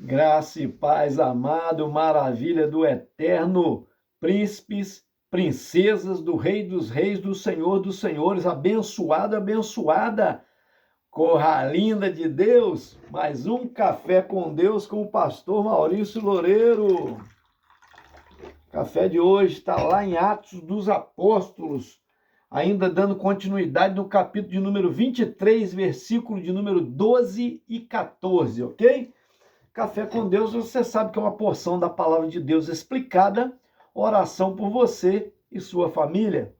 Graça e paz, amado, maravilha do eterno, príncipes, princesas, do Rei dos Reis, do Senhor dos Senhores, abençoada, abençoada, corra linda de Deus, mais um Café com Deus com o pastor Maurício Loureiro. Café de hoje está lá em Atos dos Apóstolos, ainda dando continuidade no capítulo de número 23, versículo de número 12 e 14, ok? Café com Deus, você sabe que é uma porção da palavra de Deus explicada, oração por você e sua família.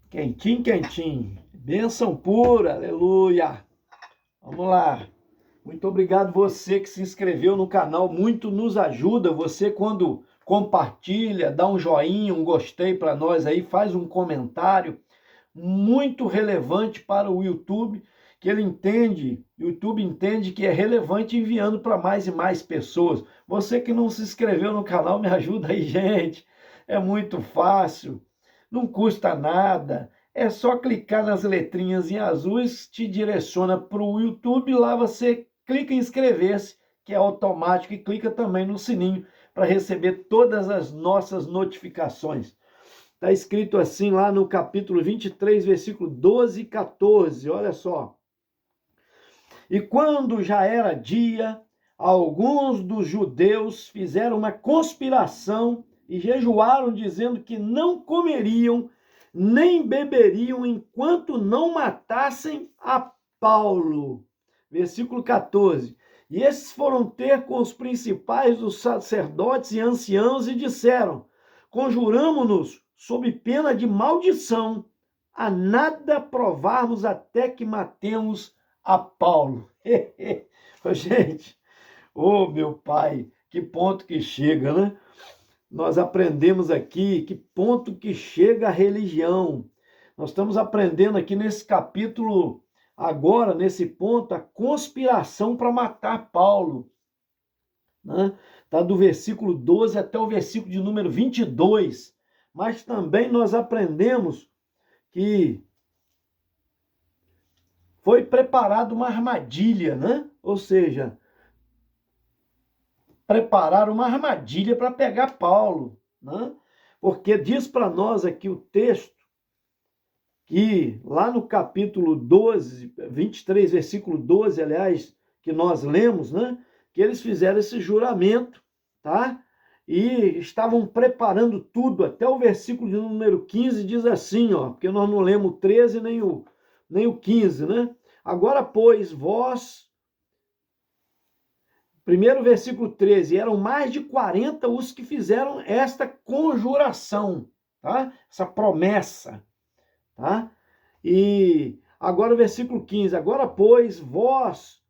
Quentinho, quentinho, bênção pura, aleluia. Vamos lá. Muito obrigado você que se inscreveu no canal, muito nos ajuda. Você quando compartilha, dá um joinha, um gostei para nós aí, faz um comentário, muito relevante para o YouTube, que ele entende, o YouTube entende que é relevante enviando para mais e mais pessoas. Você que não se inscreveu no canal, me ajuda aí, gente. É muito fácil, não custa nada. É só clicar nas letrinhas em azuis, te direciona para o YouTube, lá você clica em inscrever-se, que é automático, e clica também no sininho para receber todas as nossas notificações. Está escrito assim lá no capítulo 23, versículo 12 e 14, olha só. E quando já era dia, alguns dos judeus fizeram uma conspiração e jejuaram, dizendo que não comeriam nem beberiam enquanto não matassem a Paulo. Versículo 14. E esses foram ter com os principais dos sacerdotes e anciãos e disseram: conjuramo-nos sob pena de maldição, a nada provarmos até que matemos a Paulo. Gente, oh meu pai, que ponto que chega, né? Nós aprendemos aqui que ponto que chega a religião. Nós estamos aprendendo aqui nesse capítulo, agora, nesse ponto, a conspiração para matar Paulo. Né? Está do versículo 12 até o versículo de número 22. Mas também nós aprendemos que foi preparada uma armadilha, né? Ou seja, prepararam uma armadilha para pegar Paulo, né? Porque diz para nós aqui o texto que lá no capítulo 12, 23, versículo 12, aliás, que nós lemos, né? Que eles fizeram esse juramento, tá? E estavam preparando tudo, até o versículo de número 15 diz assim, ó, porque nós não lemos o 13 nem o 15, né? Agora, pois, vós, primeiro versículo 13, eram mais de 40 os que fizeram esta conjuração, tá? Essa promessa, tá? E agora o versículo 15, agora, pois, vós,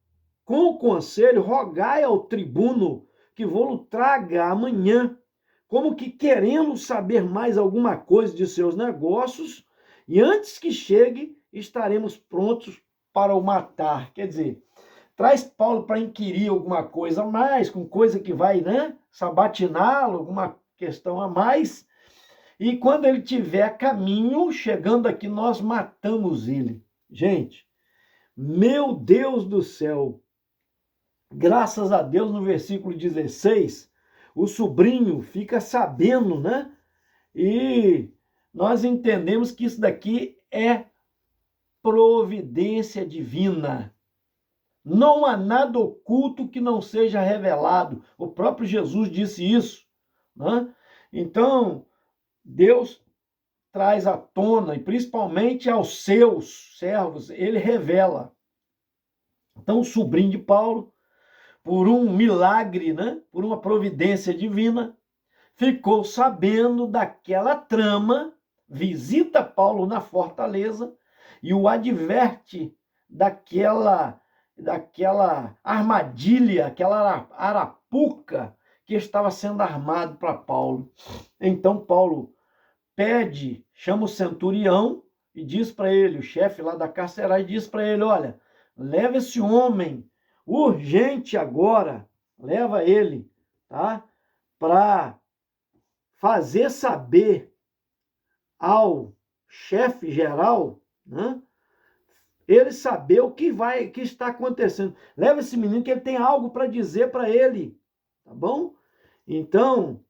com o conselho, rogai ao tribuno que vou-lo traga amanhã, como que querendo saber mais alguma coisa de seus negócios, e antes que chegue, estaremos prontos para o matar. Quer dizer, traz Paulo para inquirir alguma coisa a mais, com coisa que vai, né, sabatiná-lo, alguma questão a mais, e quando ele tiver a caminho, chegando aqui, nós matamos ele. Gente, meu Deus do céu, graças a Deus, no versículo 16, o sobrinho fica sabendo, né? E nós entendemos que isso daqui é providência divina. Não há nada oculto que não seja revelado. O próprio Jesus disse isso, né? Então, Deus traz à tona, e principalmente aos seus servos, ele revela. Então, o sobrinho de Paulo, por um milagre, né, por uma providência divina, ficou sabendo daquela trama, visita Paulo na fortaleza e o adverte daquela armadilha, aquela arapuca que estava sendo armado para Paulo. Então Paulo pede, chama o centurião e diz para ele, o chefe lá da carcerária, diz para ele, olha, leva esse homem urgente agora, leva ele, tá? Para fazer saber ao chefe geral, né? ele saber o que está acontecendo. Leva esse menino que ele tem algo para dizer para ele, tá bom? Então,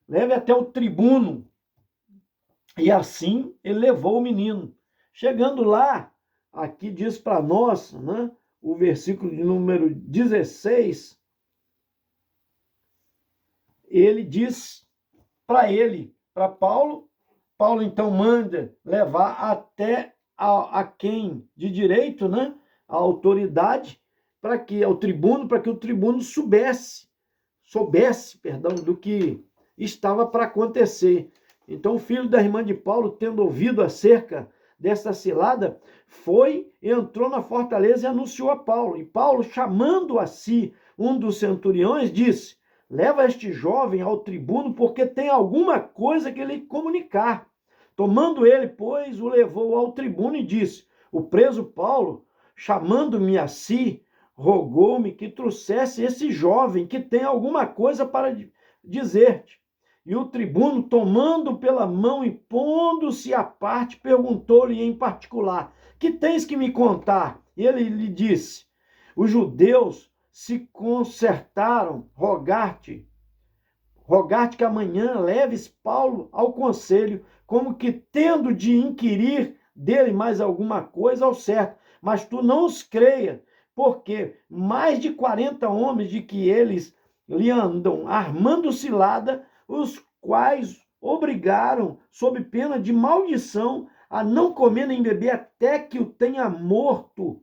leve até o tribuno. E assim ele levou o menino. Chegando lá, aqui diz para nós, né, o versículo de número 16, ele diz para Paulo, Paulo então manda levar até a quem de direito, né, a autoridade, para que o tribuno soubesse, perdão, do que estava para acontecer. Então o filho da irmã de Paulo, tendo ouvido acerca dessa cilada, entrou na fortaleza e anunciou a Paulo. E Paulo, chamando a si um dos centuriões, disse: leva este jovem ao tribuno, porque tem alguma coisa que lhe comunicar. Tomando ele, pois, o levou ao tribuno e disse: o preso Paulo, chamando-me a si, rogou-me que trouxesse esse jovem que tem alguma coisa para dizer-te. E o tribuno, tomando pela mão e pondo-se à parte, perguntou-lhe em particular: que tens que me contar? E ele lhe disse: os judeus se concertaram, rogar-te que amanhã leves Paulo ao conselho, como que tendo de inquirir dele mais alguma coisa ao certo. Mas tu não os creia, porque mais de 40 homens de que eles lhe andam armando cilada, os quais obrigaram, sob pena de maldição, a não comer nem beber até que o tenha morto,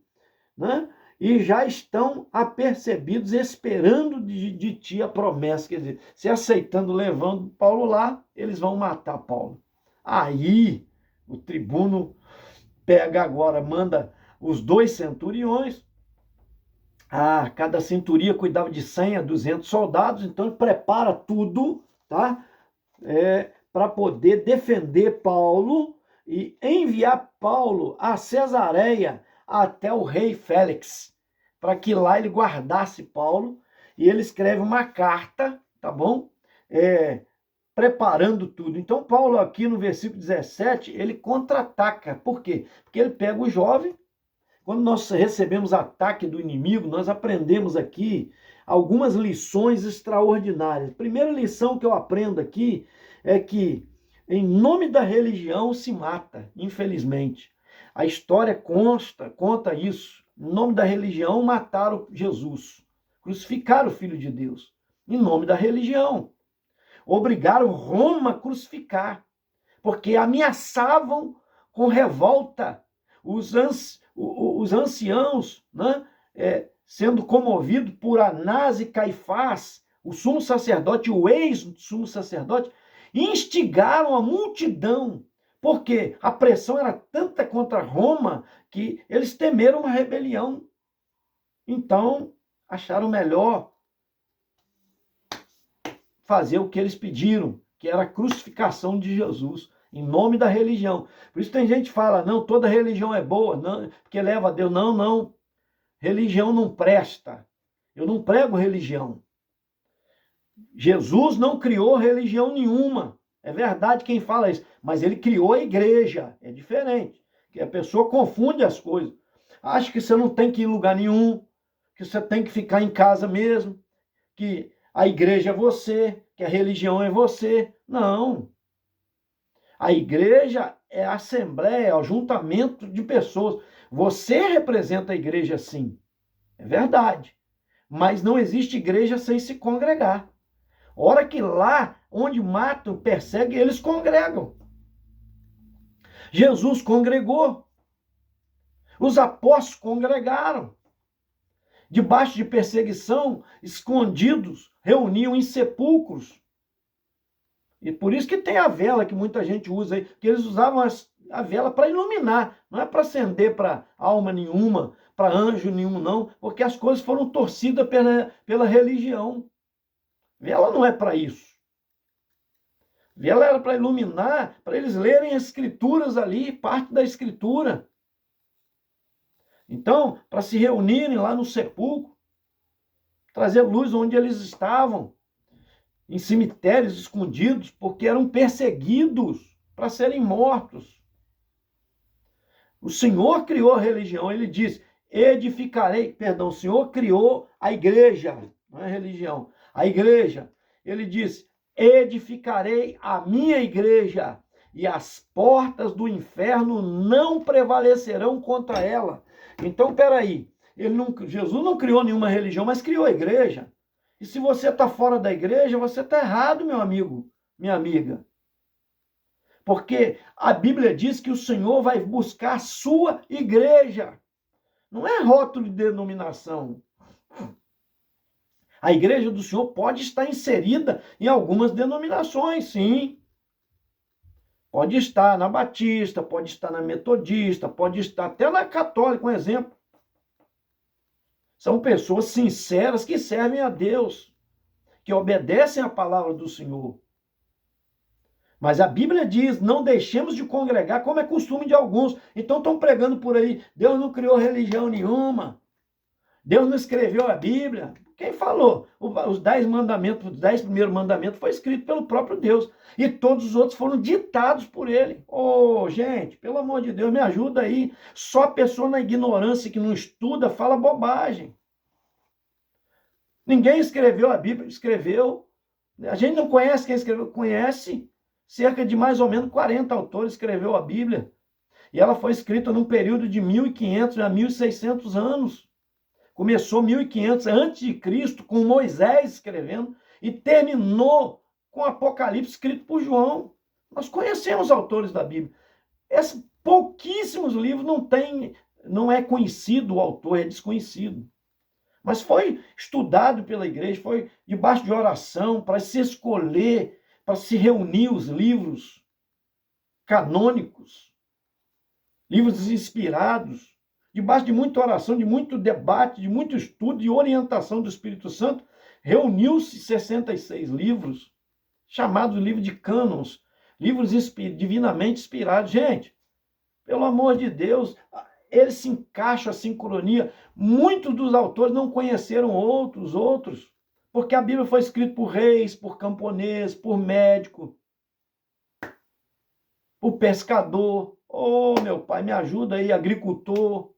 né? E já estão apercebidos, esperando de ti a promessa. Quer dizer, se aceitando, levando Paulo lá, eles vão matar Paulo. Aí, o tribuno pega agora, manda os 2 centuriões, cada centuria cuidava de 100 a 200 soldados, então ele prepara tudo, tá? Para poder defender Paulo e enviar Paulo a Cesareia até o rei Félix, para que lá ele guardasse Paulo, e ele escreve uma carta, tá bom? Preparando tudo. Então Paulo aqui no versículo 17, ele contra-ataca. Por quê? Porque ele pega o jovem. Quando nós recebemos ataque do inimigo, nós aprendemos aqui algumas lições extraordinárias. Primeira lição que eu aprendo aqui é que em nome da religião se mata, infelizmente. A história conta isso. Em nome da religião mataram Jesus, crucificaram o Filho de Deus. Em nome da religião. Obrigaram Roma a crucificar, porque ameaçavam com revolta os anciãos, né, sendo comovidos por Anás e Caifás, o sumo sacerdote, o ex-sumo sacerdote, instigaram a multidão, porque a pressão era tanta contra Roma que eles temeram uma rebelião. Então, acharam melhor fazer o que eles pediram, que era a crucificação de Jesus, em nome da religião. Por isso tem gente que fala, não, toda religião é boa, não, porque leva a Deus. Não, não. Religião não presta. Eu não prego religião. Jesus não criou religião nenhuma. É verdade quem fala isso, mas ele criou a igreja. É diferente. Que a pessoa confunde as coisas. Acha que você não tem que ir em lugar nenhum, que você tem que ficar em casa mesmo, que a igreja é você, que a religião é você. Não. A igreja é a assembleia, é o juntamento de pessoas. Você representa a igreja, sim. É verdade. Mas não existe igreja sem se congregar. Hora que lá onde matam, perseguem, eles congregam. Jesus congregou. Os apóstolos congregaram. Debaixo de perseguição, escondidos, reuniam em sepulcros. E por isso que tem a vela que muita gente usa aí, que eles usavam a vela para iluminar, não é para acender para alma nenhuma, para anjo nenhum, não, porque as coisas foram torcidas pela religião. Vela não é para isso. Vela era para iluminar, para eles lerem as escrituras ali, parte da escritura. Então, para se reunirem lá no sepulcro, trazer luz onde eles estavam, em cemitérios escondidos, porque eram perseguidos para serem mortos. O Senhor criou a religião, ele diz, o Senhor criou a igreja, não é religião, a igreja. Ele diz, edificarei a minha igreja e as portas do inferno não prevalecerão contra ela. Então, peraí, Jesus não criou nenhuma religião, mas criou a igreja. E se você está fora da igreja, você está errado, meu amigo, minha amiga. Porque a Bíblia diz que o Senhor vai buscar a sua igreja. Não é rótulo de denominação. A igreja do Senhor pode estar inserida em algumas denominações, sim. Pode estar na Batista, pode estar na Metodista, pode estar até na Católica, um exemplo. São pessoas sinceras que servem a Deus, que obedecem à palavra do Senhor. Mas a Bíblia diz, não deixemos de congregar, como é costume de alguns. Então estão pregando por aí, Deus não criou religião nenhuma. Deus não escreveu a Bíblia. Quem falou? Os 10 mandamentos, os 10 primeiros mandamentos foi escrito pelo próprio Deus. E todos os outros foram ditados por ele. Ô, gente, pelo amor de Deus, me ajuda aí. Só a pessoa na ignorância que não estuda fala bobagem. Ninguém escreveu a Bíblia, escreveu. A gente não conhece quem escreveu, conhece. Cerca de mais ou menos 40 autores escreveu a Bíblia. E ela foi escrita num período de 1500 a 1600 anos. Começou 1500 a.C., com Moisés escrevendo, e terminou com Apocalipse escrito por João. Nós conhecemos autores da Bíblia. Esses pouquíssimos livros não é conhecido o autor, é desconhecido. Mas foi estudado pela igreja, foi debaixo de oração, para se escolher, para se reunir os livros canônicos, livros inspirados, debaixo de muita oração, de muito debate, de muito estudo e orientação do Espírito Santo, reuniu-se 66 livros, chamados livros de cânons, livros divinamente inspirados. Gente, pelo amor de Deus, eles se encaixam a sincronia. Muitos dos autores não conheceram outros, porque a Bíblia foi escrita por reis, por camponês, por médico, por pescador. Oh, meu pai, me ajuda aí, agricultor.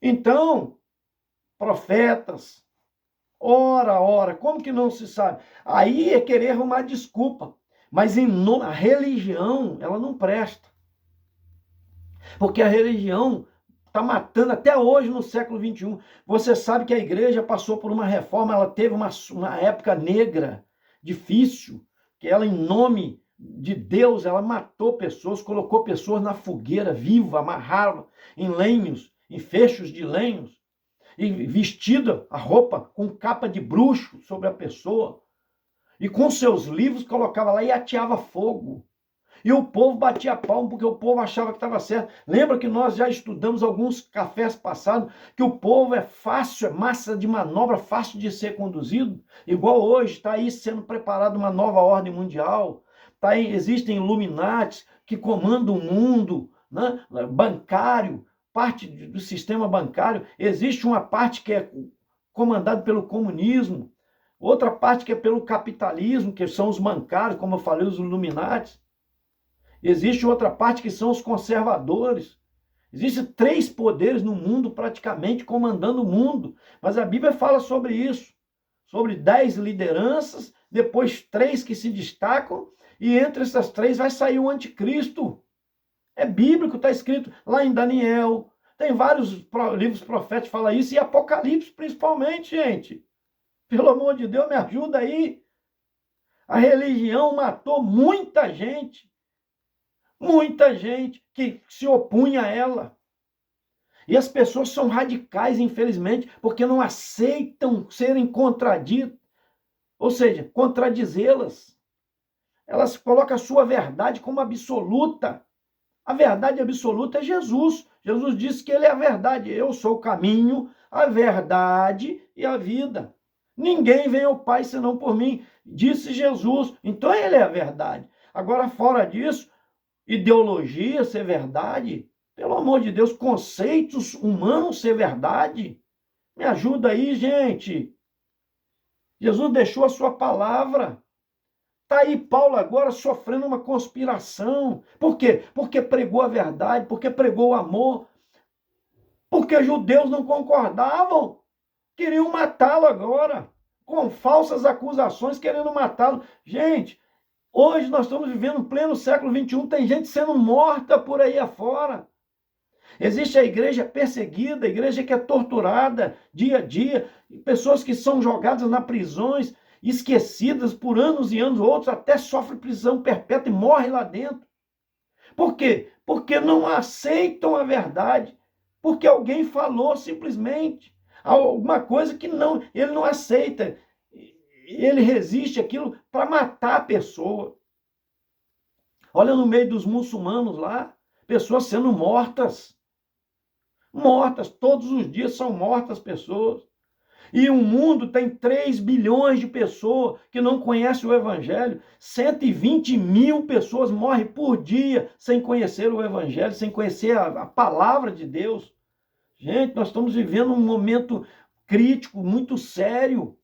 Então, profetas, ora, como que não se sabe? Aí é querer arrumar desculpa. Mas a religião, ela não presta. Porque a religião está matando até hoje no século XXI. Você sabe que a igreja passou por uma reforma, ela teve uma época negra, difícil, que ela, em nome de Deus, ela matou pessoas, colocou pessoas na fogueira viva, amarrava em lenhos, em fechos de lenhos, e vestida a roupa com capa de bruxo sobre a pessoa, e com seus livros colocava lá e ateava fogo. E o povo batia palmo porque o povo achava que estava certo. Lembra que nós já estudamos alguns cafés passados, que o povo é fácil, é massa de manobra, fácil de ser conduzido? Igual hoje, está aí sendo preparada uma nova ordem mundial. Existem Illuminati que comandam o mundo, né? Bancário, parte do sistema bancário. Existe uma parte que é comandada pelo comunismo, outra parte que é pelo capitalismo, que são os bancários, como eu falei, os Illuminati. Existe outra parte que são os conservadores. Existem 3 poderes no mundo praticamente comandando o mundo. Mas a Bíblia fala sobre isso. Sobre 10 lideranças, depois 3 que se destacam, e entre essas 3 vai sair o anticristo. É bíblico, está escrito lá em Daniel. Tem vários livros proféticos que falam isso, e Apocalipse principalmente, gente. Pelo amor de Deus, me ajuda aí. A religião matou muita gente. Muita gente que se opunha a ela. E as pessoas são radicais, infelizmente, porque não aceitam serem contraditas, ou seja, contradizê-las. Elas colocam a sua verdade como absoluta. A verdade absoluta é Jesus. Jesus disse que ele é a verdade. Eu sou o caminho, a verdade e a vida. Ninguém vem ao Pai senão por mim, disse Jesus. Então ele é a verdade. Agora, fora disso, ideologia ser verdade, pelo amor de Deus, conceitos humanos ser verdade. Me ajuda aí, gente. Jesus deixou a sua palavra. Está aí Paulo agora sofrendo uma conspiração. Por quê? Porque pregou a verdade, porque pregou o amor, porque judeus não concordavam, queriam matá-lo agora, com falsas acusações, querendo matá-lo. Gente, hoje nós estamos vivendo em pleno século XXI, tem gente sendo morta por aí afora. Existe a igreja perseguida, a igreja que é torturada dia a dia, pessoas que são jogadas nas prisões, esquecidas por anos e anos, outros até sofrem prisão perpétua e morrem lá dentro. Por quê? Porque não aceitam a verdade, porque alguém falou simplesmente alguma coisa que não, ele não aceita, ele resiste àquilo para matar a pessoa. Olha no meio dos muçulmanos lá, pessoas sendo mortas. Mortas, todos os dias são mortas pessoas. E o mundo tem 3 bilhões de pessoas que não conhecem o Evangelho. 120 mil pessoas morrem por dia sem conhecer o Evangelho, sem conhecer a palavra de Deus. Gente, nós estamos vivendo um momento crítico, muito sério.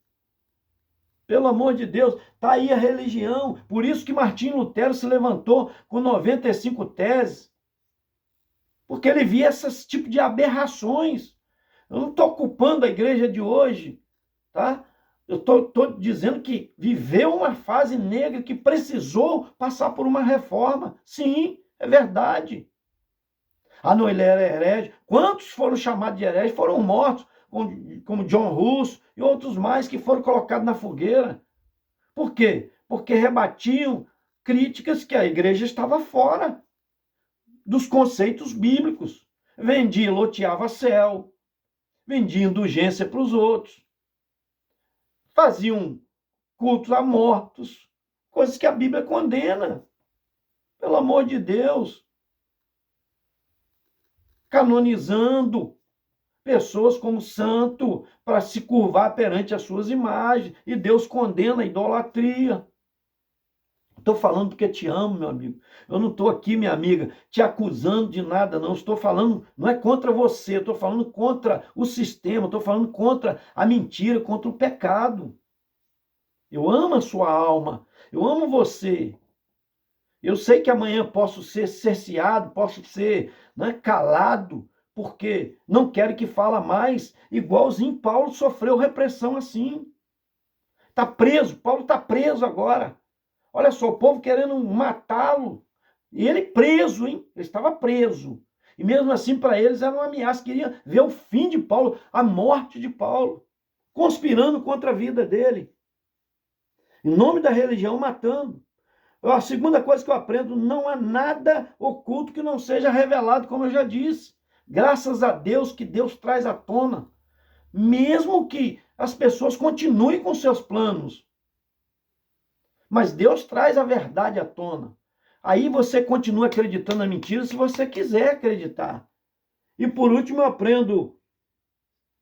Pelo amor de Deus, está aí a religião. Por isso que Martinho Lutero se levantou com 95 teses. Porque ele via esse tipo de aberrações. Eu não estou culpando a igreja de hoje, tá? Eu estou dizendo que viveu uma fase negra que precisou passar por uma reforma. Sim, é verdade. Ah, não, ele era herege. Quantos foram chamados de herege? Foram mortos, como John Russo e outros mais que foram colocados na fogueira. Por quê? Porque rebatiam críticas que a igreja estava fora dos conceitos bíblicos. Vendia, loteava céu, vendia indulgência para os outros, faziam cultos a mortos, coisas que a Bíblia condena. Pelo amor de Deus. Canonizando pessoas como santo para se curvar perante as suas imagens. E Deus condena a idolatria. Estou falando porque te amo, meu amigo. Eu não estou aqui, minha amiga, te acusando de nada, não. Estou falando, não é contra você, estou falando contra o sistema, estou falando contra a mentira, contra o pecado. Eu amo a sua alma, eu amo você. Eu sei que amanhã posso ser cerceado, posso ser, né, calado, porque não quero que fala mais, igualzinho Paulo sofreu repressão assim. Está preso, Paulo está preso agora. Olha só, o povo querendo matá-lo. E ele preso, hein? Ele estava preso. E mesmo assim, para eles era uma ameaça. Queria ver o fim de Paulo, a morte de Paulo. Conspirando contra a vida dele. Em nome da religião, matando. A segunda coisa que eu aprendo, não há nada oculto que não seja revelado, como eu já disse. Graças a Deus que Deus traz à tona. Mesmo que as pessoas continuem com seus planos. Mas Deus traz a verdade à tona. Aí você continua acreditando na mentira se você quiser acreditar. E por último, eu aprendo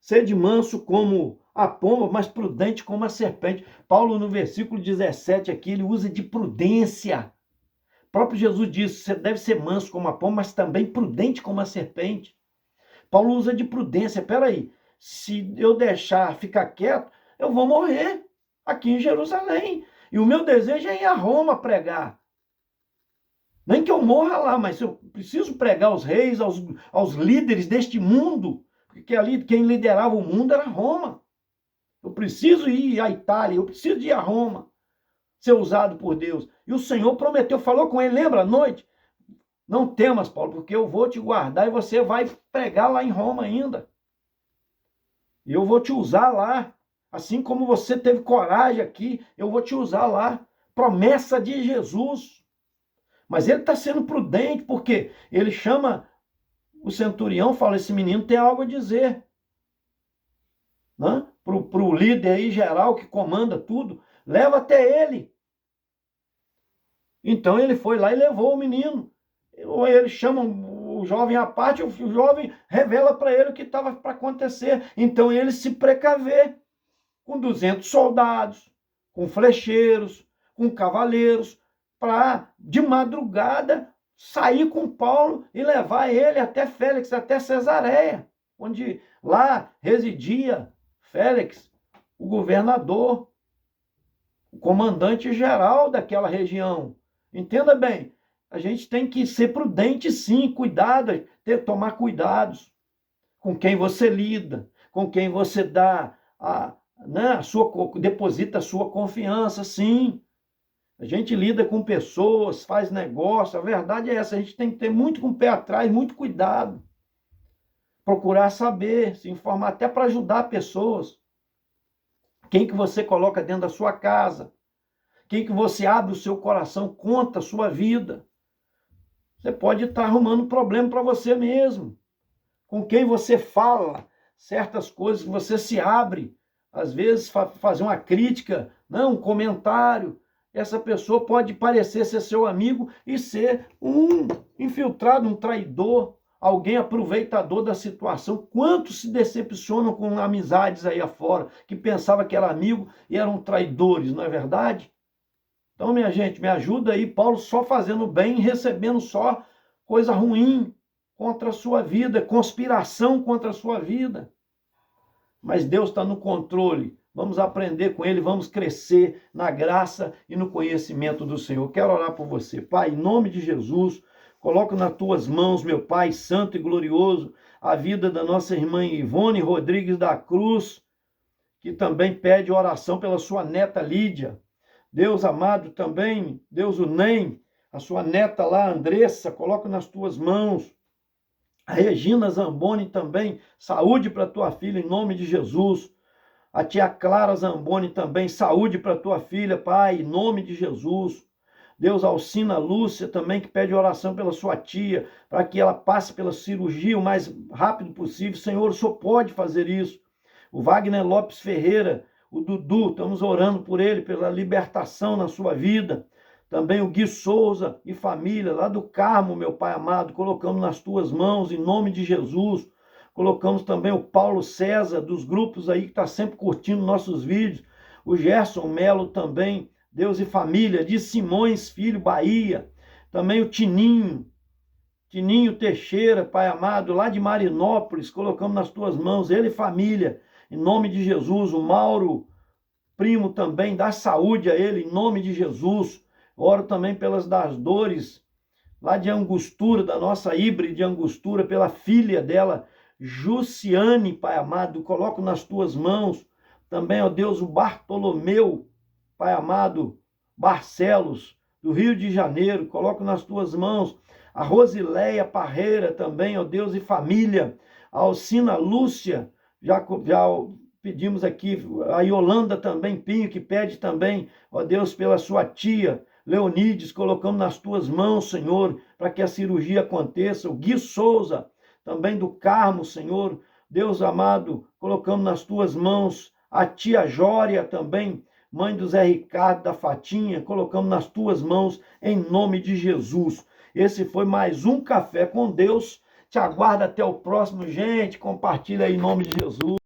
ser de manso como a pomba, mas prudente como a serpente. Paulo, no versículo 17 aqui, ele usa de prudência. O próprio Jesus disse, você deve ser manso como a pomba, mas também prudente como a serpente. Paulo usa de prudência. Peraí, se eu deixar ficar quieto, eu vou morrer aqui em Jerusalém. E o meu desejo é ir a Roma pregar. Nem que eu morra lá, mas eu preciso pregar aos reis, aos líderes deste mundo, porque ali quem liderava o mundo era Roma. Eu preciso ir à Itália, eu preciso ir a Roma, ser usado por Deus. E o Senhor prometeu, falou com ele, lembra à noite? Não temas, Paulo, porque eu vou te guardar e você vai pregar lá em Roma ainda. E eu vou te usar lá. Assim como você teve coragem aqui, eu vou te usar lá. Promessa de Jesus. Mas ele está sendo prudente, porque ele chama o centurião, fala, esse menino tem algo a dizer. Né? Para o líder aí geral que comanda tudo, leva até ele. Então ele foi lá e levou o menino. Ele chama o jovem à parte, o jovem revela para ele o que estava para acontecer. Então ele se precaver com 200 soldados, com flecheiros, com cavaleiros, para, de madrugada, sair com Paulo e levar ele até Félix, até Cesareia, onde lá residia Félix, o governador. o comandante geral daquela região. Entenda bem, a gente tem que ser prudente sim, tomar cuidados com quem você lida, com quem você dá deposita a sua confiança, sim. A gente lida com pessoas, faz negócio, a verdade é essa, a gente tem que ter muito com o pé atrás, muito cuidado. Procurar saber, se informar, até para ajudar pessoas. Quem que você coloca dentro da sua casa? Quem que você abre o seu coração, conta a sua vida? Você pode estar arrumando problema para você mesmo. Com quem você fala certas coisas, que você se abre, às vezes fazer uma crítica, um comentário. Essa pessoa pode parecer ser seu amigo e ser um infiltrado, um traidor, alguém aproveitador da situação. Quantos se decepcionam com amizades aí afora, que pensava que era amigo e eram traidores, não é verdade? Então, minha gente, me ajuda aí, Paulo só fazendo bem, recebendo só coisa ruim contra a sua vida, conspiração contra a sua vida. Mas Deus está no controle. Vamos aprender com Ele, vamos crescer na graça e no conhecimento do Senhor. Quero orar por você. Pai, em nome de Jesus, coloco nas tuas mãos, meu Pai, santo e glorioso, a vida da nossa irmã Ivone Rodrigues da Cruz, que também pede oração pela sua neta Lídia. Deus amado também, Deus o NEM, a sua neta lá, Andressa, coloco nas tuas mãos. A Regina Zamboni também, saúde para tua filha em nome de Jesus. A tia Clara Zamboni também, saúde para tua filha, Pai, em nome de Jesus. Deus Alcina Lúcia também, que pede oração pela sua tia, para que ela passe pela cirurgia o mais rápido possível. Senhor, o Senhor pode fazer isso. O Wagner Lopes Ferreira, o Dudu, estamos orando por ele, pela libertação na sua vida. Também o Gui Souza e família, lá do Carmo, meu Pai amado, colocamos nas tuas mãos, em nome de Jesus. Colocamos também o Paulo César, dos grupos aí, que está sempre curtindo nossos vídeos. O Gerson Melo também, Deus e família, de Simões Filho, Bahia. Também o Tininho Teixeira, Pai amado, lá de Marinópolis, colocamos nas tuas mãos, ele e família, em nome de Jesus. O Mauro, primo também, dá saúde a ele, em nome de Jesus. Oro também pelas das dores, lá de Angostura, da nossa híbride de Angostura, pela filha dela, Jussiane, Pai amado, coloco nas tuas mãos. Também, ó Deus, o Bartolomeu, Pai amado, Barcelos, do Rio de Janeiro, coloco nas tuas mãos. A Rosileia Parreira também, ó Deus, e família. A Alcina Lúcia, já pedimos aqui. A Yolanda também, Pinho, que pede também, ó Deus, pela sua tia Leonides, colocamos nas tuas mãos, Senhor, para que a cirurgia aconteça. O Gui Souza, também do Carmo, Senhor, Deus amado, colocamos nas tuas mãos. A tia Jória também, mãe do Zé Ricardo, da Fatinha, colocamos nas tuas mãos, em nome de Jesus. Esse foi mais um Café com Deus. Te aguardo até o próximo, gente. Compartilha aí em nome de Jesus.